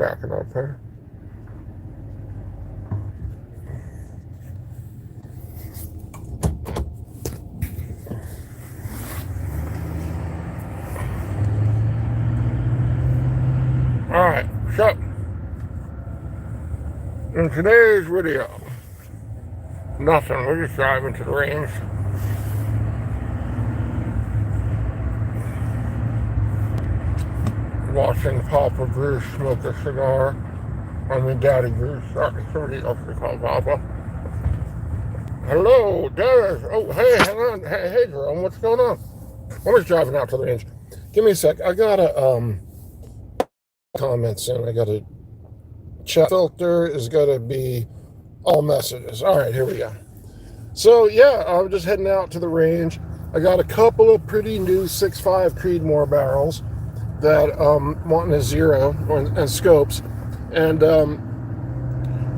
backing up here. Alright, so in today's video, nothing, we're just driving to the range. Watching Papa Bruce smoke a cigar. I mean, Daddy Bruce. Sorry, somebody else to call Papa. Hello, Dad. Oh, hey, hang on. Hey, Jerome, what's going on? I'm just driving out to the range. Give me a sec. I gotta comment soon. I gotta chat filter is gonna be all messages. All right, here we go. So yeah, I'm just heading out to the range. I got a couple of pretty new 6.5 Creedmoor barrels that wanting a zero and scopes, and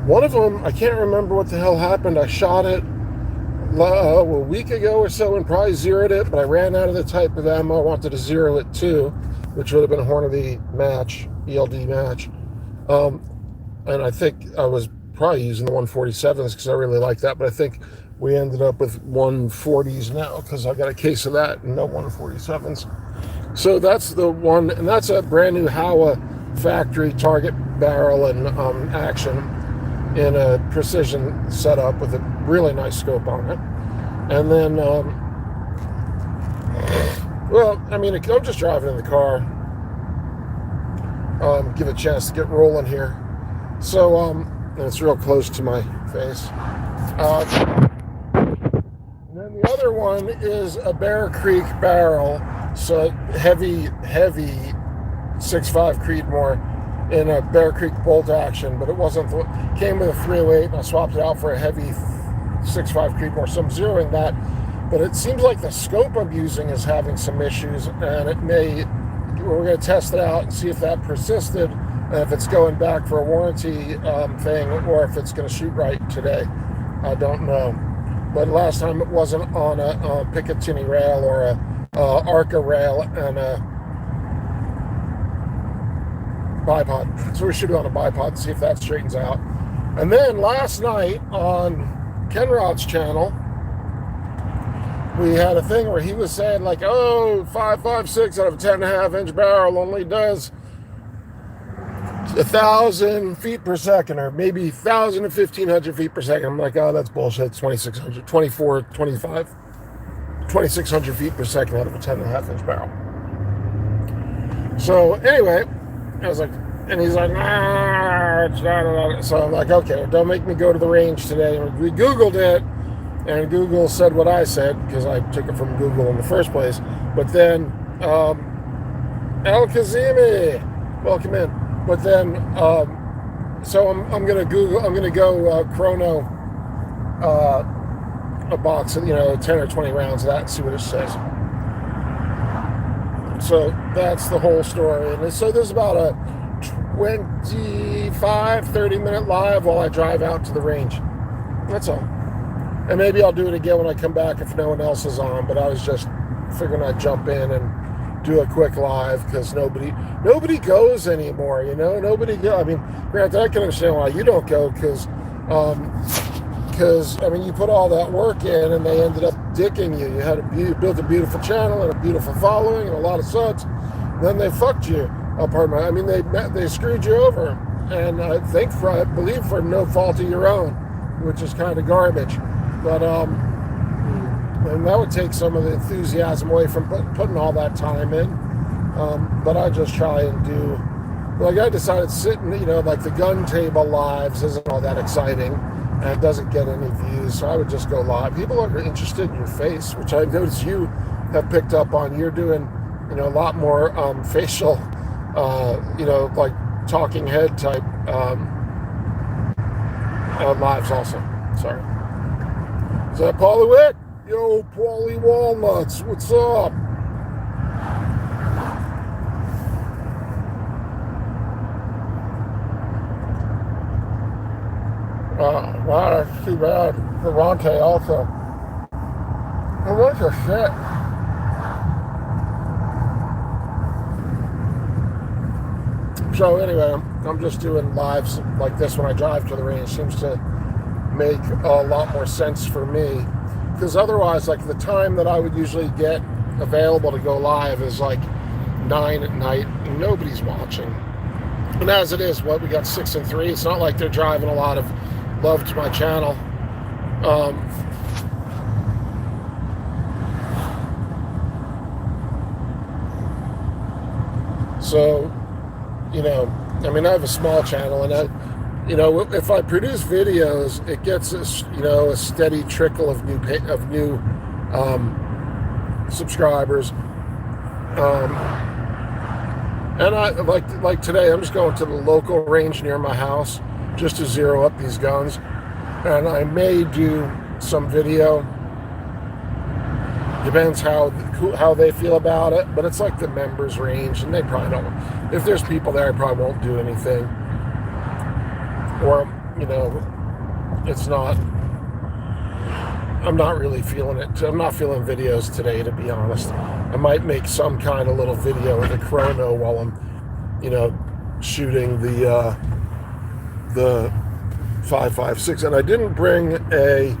one of them, I can't remember what the hell happened. I shot it a week ago or so and probably zeroed it, but I ran out of the type of ammo I wanted to zero it to, which would have been a Hornady match, ELD match, and I think I was probably using the 147s because I really like that, but I think we ended up with 140s now because I got a case of that and no 147s. So that's the one, and that's a brand new Howa factory target barrel and action in a precision setup with a really nice scope on it. And then, well, I mean, I'm just driving in the car. Give a chance to get rolling here. So, and it's real close to my face. And then the other one is a Bear Creek barrel. So heavy 6.5 Creedmoor in a Bear Creek bolt action, but it wasn't, came with a 308 and I swapped it out for a heavy 6.5 Creedmoor. So I'm zeroing that, but it seems like the scope I'm using is having some issues, and it may, we're going to test it out and see if that persisted, and if it's going back for a warranty thing, or if it's going to shoot right today. I don't know. But last time it wasn't on a Picatinny rail or a Arca rail and a bipod. So we should go on a bipod and see if that straightens out. And then last night on Ken Rod's channel, we had a thing where he was saying like, oh, 5.56 out of a 10.5 inch barrel only does 1,000 feet per second, or maybe 1,000 to 1,500 feet per second. I'm like, oh, that's bullshit. It's 2,600, 24, 25. 2,600 feet per second out of a 10.5 inch barrel. So anyway, I was like, and he's like, nah, it's not. So I'm like, okay, don't make me go to the range today. And we Googled it, and Google said what I said, because I took it from Google in the first place. But then, El Kazimi, welcome in. But then, so I'm gonna go chrono a box of 10 or 20 rounds of that and see what it says. So that's the whole story. And so there's about a 25-30 minute live while I drive out to the range. That's all. And maybe I'll do it again when I come back if no one else is on, but I was just figuring I'd jump in and do a quick live, because nobody goes anymore, nobody go. I mean, granted, I can understand why you don't go, because I mean, you put all that work in and they ended up dicking you. You built a beautiful channel and a beautiful following and a lot of subs. Then they fucked you. I mean, they screwed you over, and I believe for no fault of your own, which is kind of garbage. But and that would take some of the enthusiasm away from putting all that time in. But I just try and do, like, I decided sitting, like the gun table lives isn't all that exciting, and it doesn't get any views, so I would just go live. People are interested in your face, which I noticed you have picked up on. You're doing, a lot more facial, like talking head type lives also. Sorry. Is that Paulie Wick? Yo, Paulie Walnuts, what's up? Wow, that's too bad. Ferrante also. A bunch of shit. So anyway, I'm just doing lives like this when I drive to the range. Seems to make a lot more sense for me, because otherwise, like, the time that I would usually get available to go live is like 9 at night and nobody's watching. And as it is, we got 6 and 3. It's not like they're driving a lot of love to my channel. So, you know, I mean, I have a small channel, and if I produce videos, it gets a steady trickle of new subscribers. And I like today, I'm just going to the local range near my house just to zero up these guns, and I may do some video. Depends how they feel about it, but it's like the members range, and they probably don't. If there's people there, I probably won't do anything. Or, it's not. I'm not really feeling it. I'm not feeling videos today, to be honest. I might make some kind of little video of the chrono while I'm, shooting the 5.56. And I didn't bring a.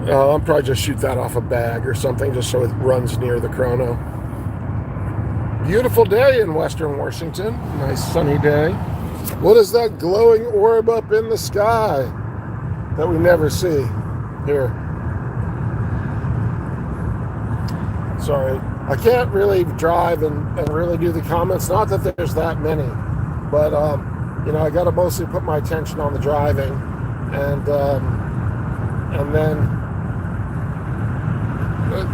I'll probably just shoot that off a bag or something, just so it runs near the chrono. Beautiful day in Western Washington. Nice sunny day. What is that glowing orb up in the sky that we never see here? Sorry, I can't really drive and really do the comments. Not that there's that many, but I got to mostly put my attention on the driving, and then.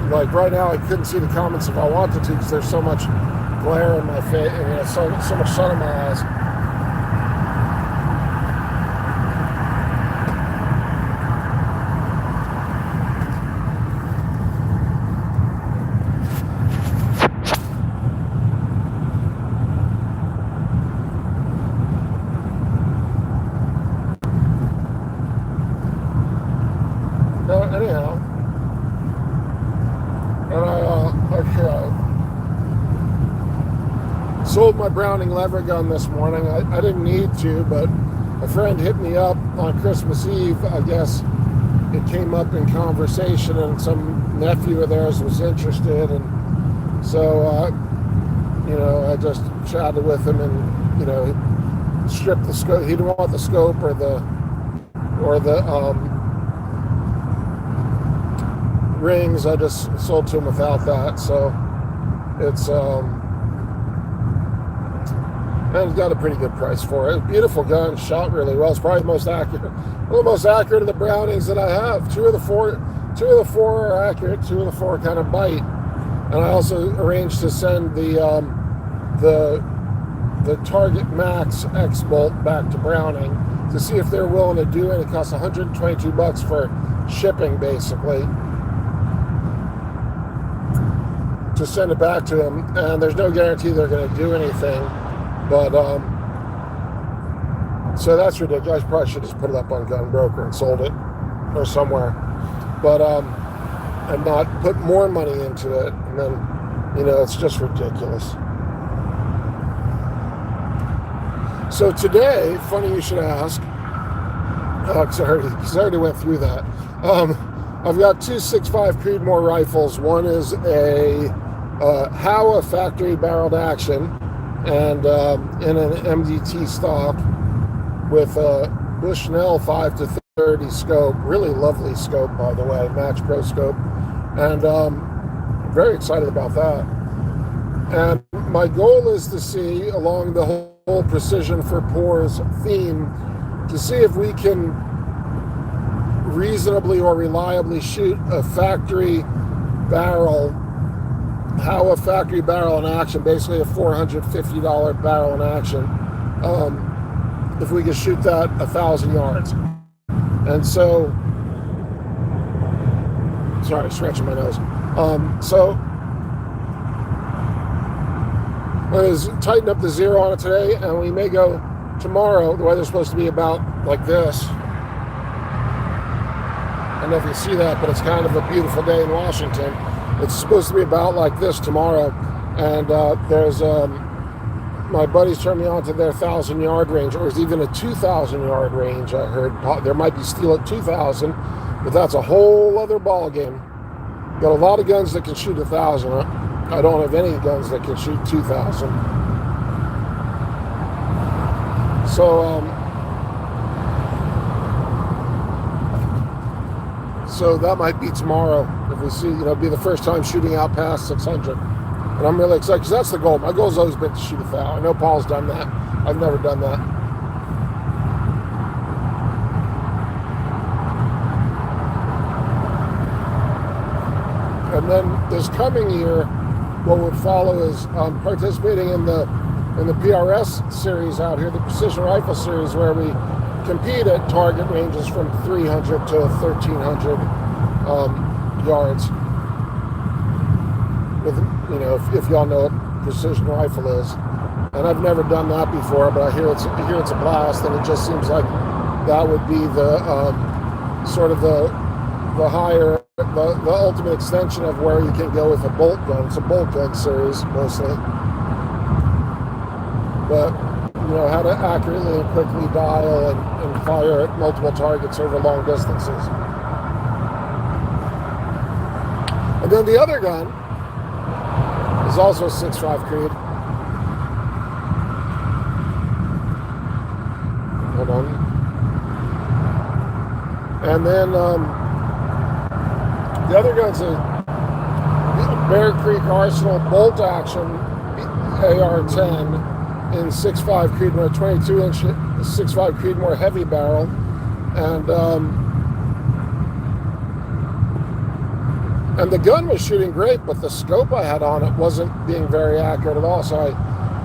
Like right now, I couldn't see the comments if I wanted to, because there's so much glare in my face, and so much sun in my eyes. Anyhow. And I sold my Browning lever gun this morning. I didn't need to, but a friend hit me up on Christmas Eve. I guess it came up in conversation, and some nephew of theirs was interested, and so I just chatted with him, and stripped the scope. He didn't want the scope or the rings. I just sold to him without that. So it's and it's got a pretty good price for it. Beautiful gun, shot really well. It's probably the most accurate, one of the most accurate of the Brownings that I have. Two of the four are accurate. 2 of the 4 kind of bite. And I also arranged to send the Target Max X bolt back to Browning to see if they're willing to do it. It costs $122 for shipping, basically, to send it back to them, and there's no guarantee they're going to do anything, but so that's ridiculous. I probably should just put it up on Gun Broker and sold it or somewhere, but and not put more money into it, and then it's just ridiculous. So today, funny you should ask, because I already went through that. I've got 2 6.5 Creedmoor rifles. One is a Howa factory barreled action, and in an MDT stock with a Bushnell 5-30 scope. Really lovely scope, by the way, Match Pro scope, and I'm very excited about that. And my goal is to see, along the whole precision for pores theme, to see if we can reasonably or reliably shoot a factory barrel, Howa factory barrel in action, basically a $450 barrel in action, if we can shoot that 1,000 yards. And so, sorry, stretching my nose. So I was tighten up the zero on it today, and we may go tomorrow. The weather's supposed to be about like this. I don't know if you see that, but it's kind of a beautiful day in Washington. It's supposed to be about like this tomorrow, and there's my buddies turned me on to their 1,000-yard range, or even a 2,000-yard range. I heard there might be steel at 2,000, but that's a whole other ball game. Got a lot of guns that can shoot 1,000. I don't have any guns that can shoot 2,000. So that might be tomorrow if we see, be the first time shooting out past 600. And I'm really excited because that's the goal. My goal's always been to shoot 1,000. I know Paul's done that. I've never done that. And then this coming year, what would follow is participating in the PRS series out here, the Precision Rifle Series, where we compete at target ranges from 300 to 1,300 yards. With, if y'all know what precision rifle is, and I've never done that before, but I hear it's a blast, and it just seems like that would be the sort of the higher, the ultimate extension of where you can go with a bolt gun. It's a bolt gun series mostly, but how to accurately and quickly dial and fire at multiple targets over long distances. And then the other gun is also a 6.5 Creed. Hold on. And then the other gun's a Bear Creek Arsenal bolt action AR-10 in 6.5 Creedmoor, 22-inch 6.5 Creedmoor heavy barrel, and the gun was shooting great, but the scope I had on it wasn't being very accurate at all. So I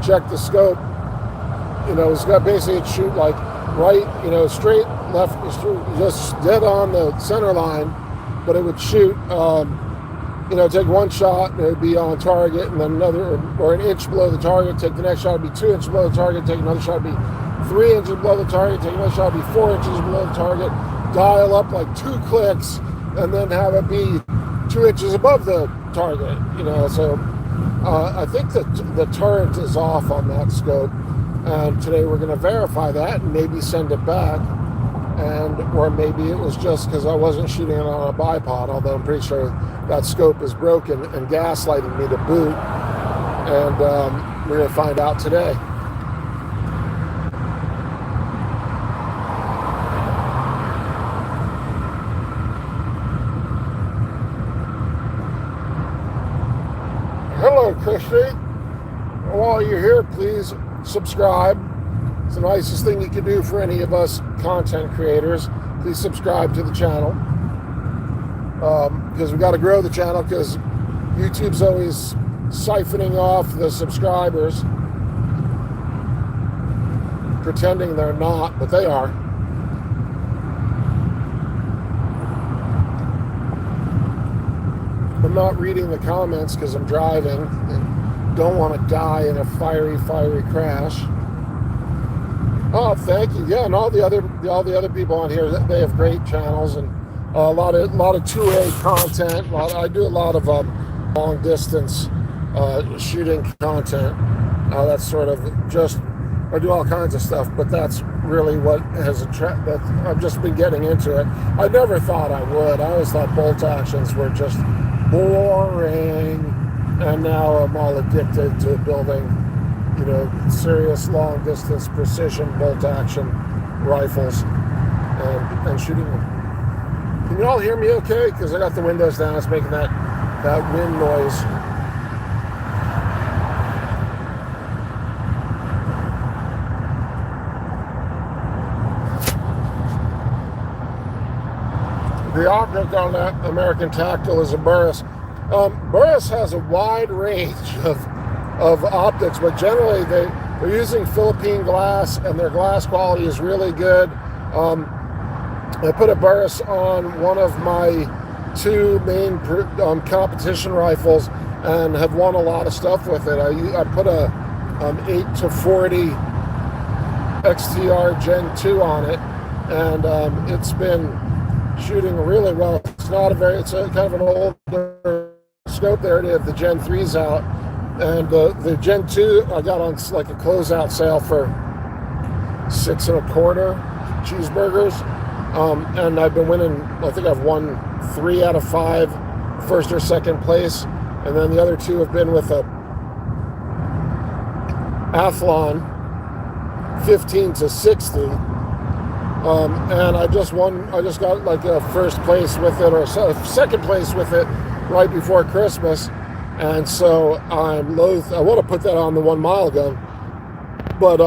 checked the scope. It's got basically it'd shoot like right, straight left, just dead on the center line, but it would shoot. Take one shot, and it would be on target, and then another, or an inch below the target, take the next shot, it'd be 2 inches below the target, take another shot, it'd be 3 inches below the target, take another shot, it'd be 4 inches below the target, dial up like 2 clicks, and then have it be 2 inches above the target, so I think that the turret is off on that scope, and today we're going to verify that and maybe send it back, or maybe it was just because I wasn't shooting it on a bipod, although I'm pretty sure that scope is broken and gaslighting me to boot, and we're going to find out today. Hello, Christy. While you're here, please subscribe. It's the nicest thing you can do for any of us content creators. Please subscribe to the channel, because we got to grow the channel, because YouTube's always siphoning off the subscribers, pretending they're not, but they are. I'm not reading the comments because I'm driving and don't want to die in a fiery crash. Oh, thank you. Yeah, and all the other people on here, they have great channels and a lot of 2A content. I do a lot of long distance shooting content. That's sort of just, I do all kinds of stuff, but that's really what has attracted. I've just been getting into it. I never thought I would. I always thought bolt actions were just boring, and now I'm all addicted to building, serious long distance precision bolt action rifles and shooting them. Can you all hear me okay? Because I got the windows down. It's making that wind noise. The optic on that American Tactical is a Burris. Burris has a wide range of optics, but generally they're using Philippine glass, and their glass quality is really good. I put a Burris on one of my 2 main competition rifles and have won a lot of stuff with it. I put a 8-40 XTR Gen 2 on it, and it's been shooting really well. It's a kind of an older scope there. They have the Gen 3s out, And the Gen 2 I got on like a closeout sale for $6.25 cheeseburgers. And I've been winning. I think I've won 3 out of 5 first or second place, and then the other 2 have been with a Athlon 15 to 60. And I just got like a first place with it, or second place with it right before Christmas. And so I want to put that on the 1 mile gun, but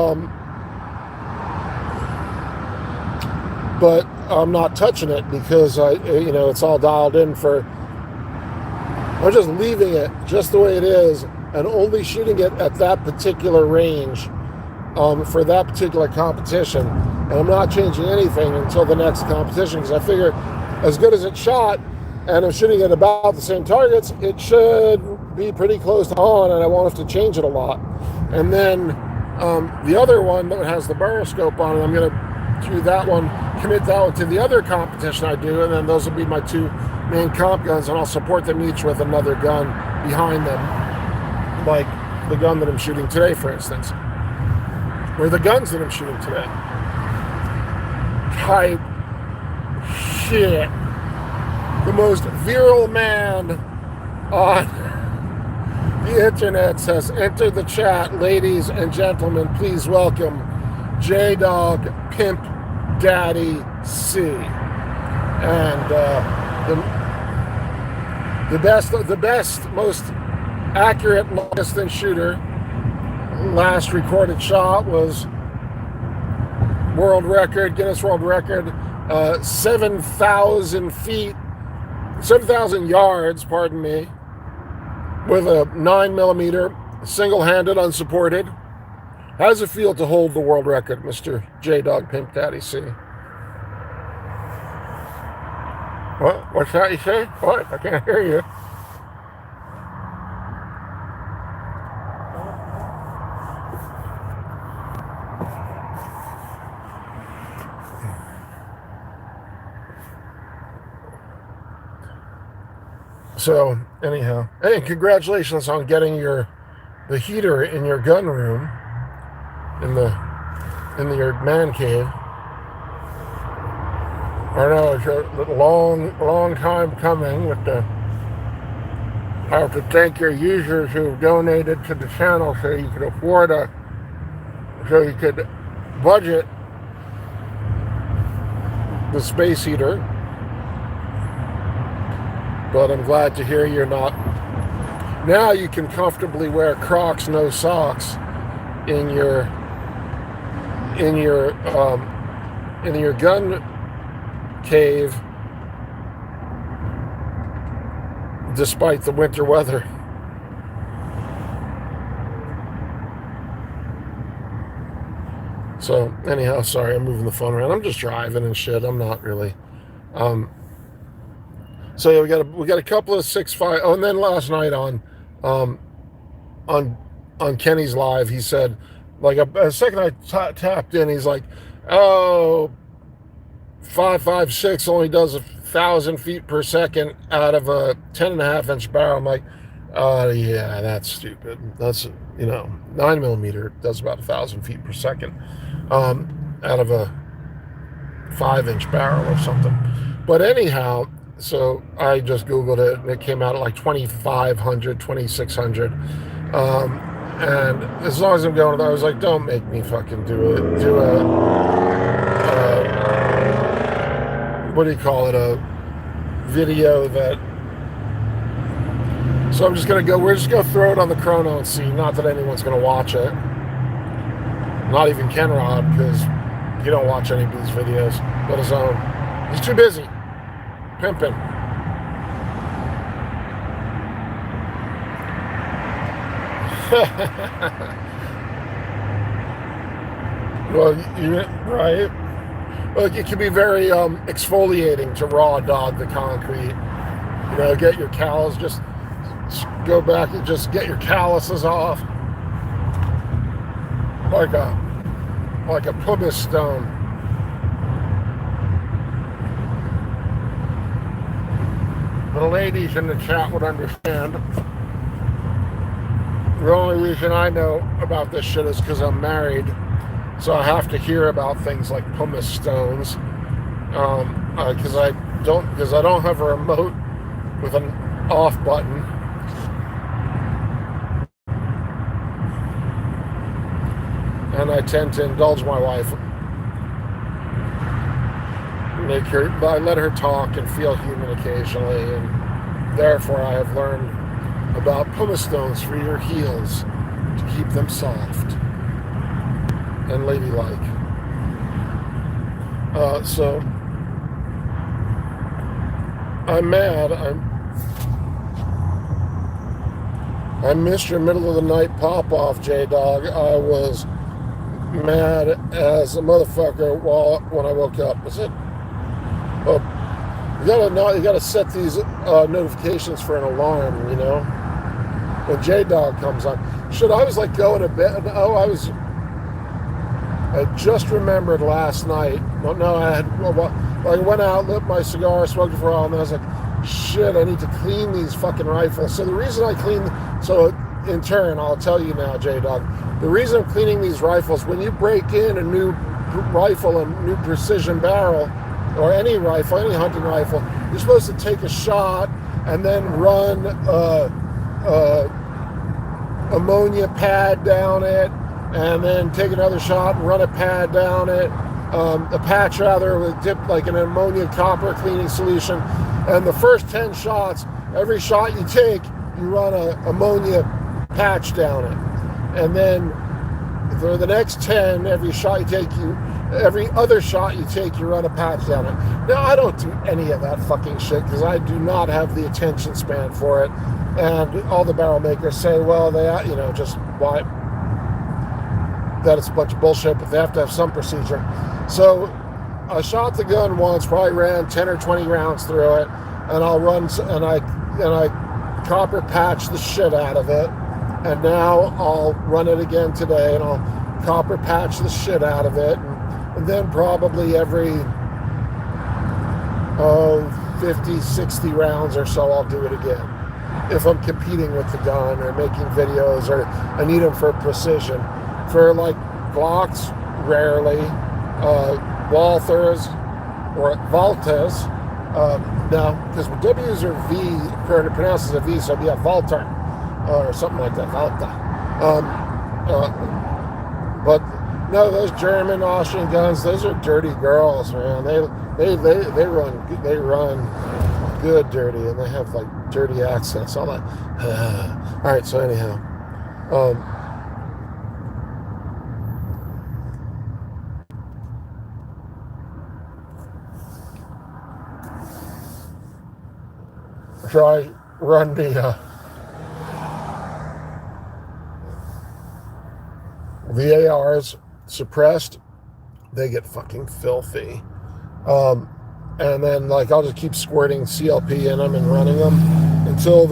I'm not touching it because it's all dialed in for. I'm just leaving it just the way it is and only shooting it at that particular range for that particular competition. And I'm not changing anything until the next competition, because I figure as good as it shot, and I'm shooting at about the same targets, it should be pretty close to on, and I won't have to change it a lot. And then the other one that has the barrel scope on it, I'm going to do that one, commit that one to the other competition I do, and then those will be my 2 main comp guns, and I'll support them each with another gun behind them, like the gun that I'm shooting today, for instance, or the guns that I'm shooting today. Type shit. The most virile man on the internet has entered the chat. Ladies and gentlemen, please welcome J-Dog Pimp Daddy C. And the best, most accurate long-distance shooter. Last recorded shot was Guinness World Record, 7,000 feet, 7,000 yards, pardon me, with a 9mm, single-handed, unsupported. How does it feel to hold the world record, Mr. J-Dog Pimp Daddy C? What? What's that you say? What? I can't hear you. So anyhow, hey, congratulations on getting the heater in your gun room, in your man cave. I know it's a long time coming. I have to thank your users who donated to the channel so you could budget the space heater. But I'm glad to hear you're not. Now you can comfortably wear Crocs, no socks, in your gun cave, despite the winter weather. So anyhow, sorry, I'm moving the phone around. I'm just driving and shit. I'm not really. So yeah, we got a couple of 6.5. Oh, and then last night on Kenny's live, he said, like a second I tapped in, he's like, oh, 5.56 only does 1,000 feet per second out of a 10.5-inch barrel. I'm like, yeah, that's stupid. That's 9mm does about 1,000 feet per second out of a 5-inch barrel or something. But anyhow. So I just Googled it, and it came out at like 2,500, 2,600. And as long as I'm going, I was like, don't make me fucking do a what do you call it? A video that. So I'm just going to we're just going to throw it on the chrono and see. Not that anyone's going to watch it. Not even Kenrod, because you don't watch any of these videos, but his own. He's too busy. Pimping. Well, right. Well, it can be very exfoliating to raw dog the concrete. Get your callus, just go back and just get your calluses off, like a pumice stone. The ladies in the chat would understand. The only reason I know about this shit is because I'm married, so I have to hear about things like pumice stones. Because I don't have a remote with an off button. And I tend to indulge my wife. I let her talk and feel human occasionally, and therefore I have learned about pumice stones for your heels to keep them soft and ladylike. So I'm mad. I missed your middle of the night pop off, J-Dog. I was mad as a motherfucker when I woke up. Is it? Oh, you gotta set these notifications for an alarm, you know, when J-Dog comes on. Shit, I was like going to bed. I just remembered last night. I went out, lit my cigar, smoked for a while, and I was like, shit, I need to clean these fucking rifles. So the reason I in turn, I'll tell you now, J-Dog, the reason I'm cleaning these rifles, when you break in a new rifle, a new precision barrel, or any rifle, any hunting rifle, you're supposed to take a shot and then run ammonia pad down it, and then take another shot and run a pad down it, a patch rather, with dip like an ammonia copper cleaning solution. And the first 10 shots, every shot you take, you run a ammonia patch down it. And then for the next 10, every other shot you take, you run a patch down it. Now, I don't do any of that fucking shit because I do not have the attention span for it. And all the barrel makers say, well, just why, that it's a bunch of bullshit, but they have to have some procedure. So I shot the gun once, probably ran 10 or 20 rounds through it, and I copper patch the shit out of it. And now I'll run it again today, and I'll copper patch the shit out of it. And then probably every 50, 60 rounds or so, I'll do it again. If I'm competing with the gun or making videos, or I need them for precision. For like Glocks, rarely. Walthers or Valtes, no, because W's are V, pronounced as a V, so it'd be a Valter or something like that, Valta. But no, those German, Austrian guns, those are dirty girls, man. They run good dirty, and they have like dirty accents, all that. All right, so anyhow, so I run the ARs suppressed. They get fucking filthy. And then like I'll just keep squirting CLP in them and running them until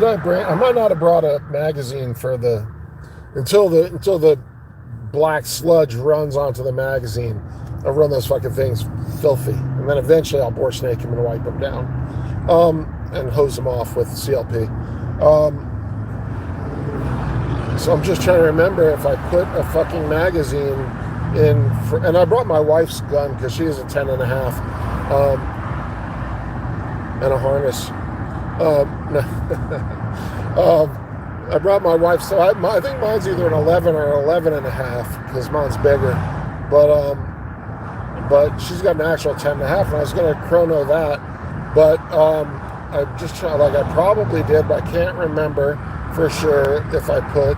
I might not have brought a magazine for until the black sludge runs onto the magazine. I'll run those fucking things filthy, and then eventually I'll bore snake them and wipe them down, and hose them off with CLP. So I'm just trying to remember if I put a fucking magazine in, and I brought my wife's gun because she is a 10.5, and a harness. I brought my wife, so I think mine's either an 11 or 11.5 because mine's bigger, but she's got an actual 10.5, and I was going to chrono that, but I just like I probably did, but I can't remember for sure if I put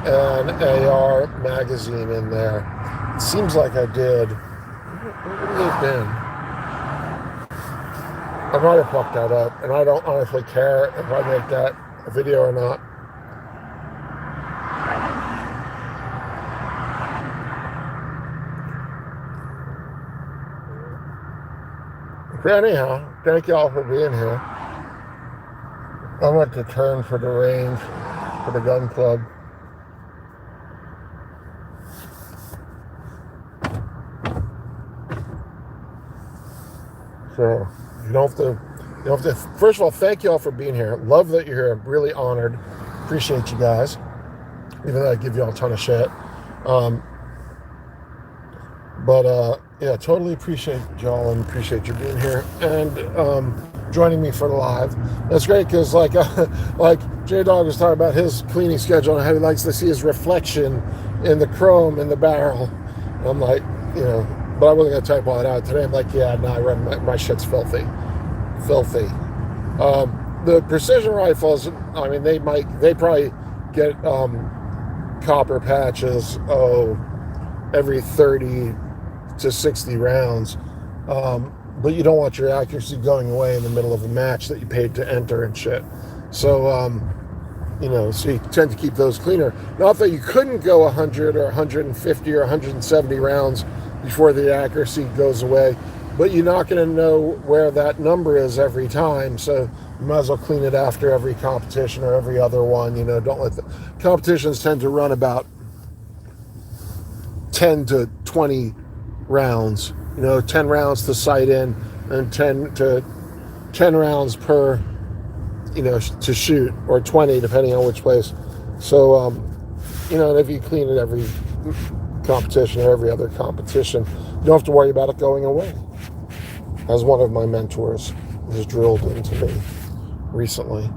an AR magazine in there. It seems like I did. What would it have been? I might have fucked that up, and I don't honestly care if I make that a video or not. But anyhow, thank y'all for being here. I went to turn for the range for the gun club. So you don't have to. You don't have to. First of all, thank you all for being here. Love that you're here. I'm really honored. Appreciate you guys, even though I give you all a ton of shit. Yeah, totally appreciate y'all and appreciate you being here and joining me for the live. That's great because like J Dog was talking about his cleaning schedule and how he likes to see his reflection in the chrome in the barrel. And I'm like, but I wasn't gonna type all that out today. I'm like, yeah, no, I run my shit's filthy. The precision rifles, I mean, they probably get copper patches every 30 to 60 rounds, but you don't want your accuracy going away in the middle of a match that you paid to enter and shit. So so you tend to keep those cleaner. Not that you couldn't go 100 or 150 or 170 rounds before the accuracy goes away, but you're not going to know where that number is every time, so you might as well clean it after every competition or every other one. Don't let the competitions tend to run about 10 to 20 rounds, 10 rounds to sight in and 10 rounds per, to shoot, or 20 depending on which place. So, and if you clean it every competition or every other competition, you don't have to worry about it going away, as one of my mentors has drilled into me recently.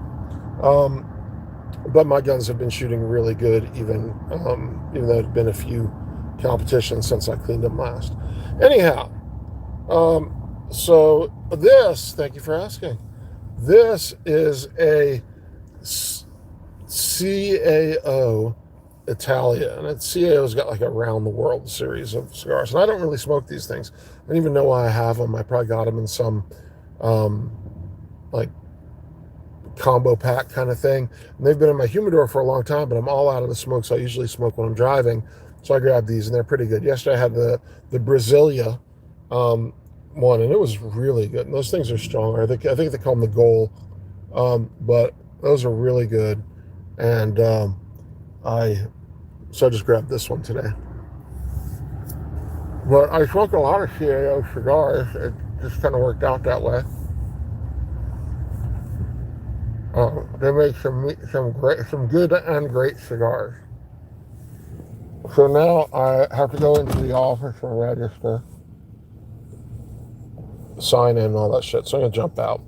But my guns have been shooting really good, even though it's been a few competitions since I cleaned them last. Anyhow, so this, thank you for asking. This is a CAO Italia, and CAO's got like a round the world series of cigars, and I don't really smoke these things. I don't even know why I have them. I probably got them in some like combo pack kind of thing, and they've been in my humidor for a long time, but I'm all out of the smoke, so I usually smoke when I'm driving. So I grabbed these, and they're pretty good. Yesterday I had the Brasilia one, and it was really good. And those things are strong. I think they call them the Goal, but those are really good. And I just grabbed this one today. But I smoke a lot of CAO cigars. It just kind of worked out that way. They make some good and great cigars. So now I have to go into the office and register, sign in, and all that shit. So I'm gonna jump out.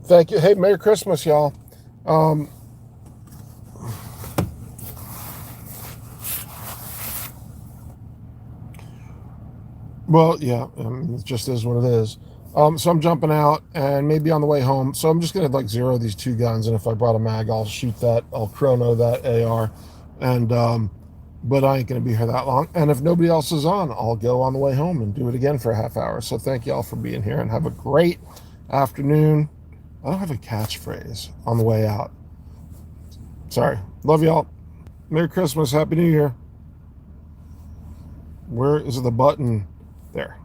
Thank you. Hey, Merry Christmas, y'all. Well, yeah, it just is what it is. So I'm jumping out, and maybe on the way home. So I'm just gonna like zero these two guns, and if I brought a mag, I'll shoot that. I'll chrono that AR, and but I ain't gonna be here that long. And if nobody else is on, I'll go on the way home and do it again for a half hour. So thank y'all for being here, and have a great afternoon. I don't have a catchphrase on the way out. Sorry. Love y'all. Merry Christmas. Happy New Year. Where is the button? There.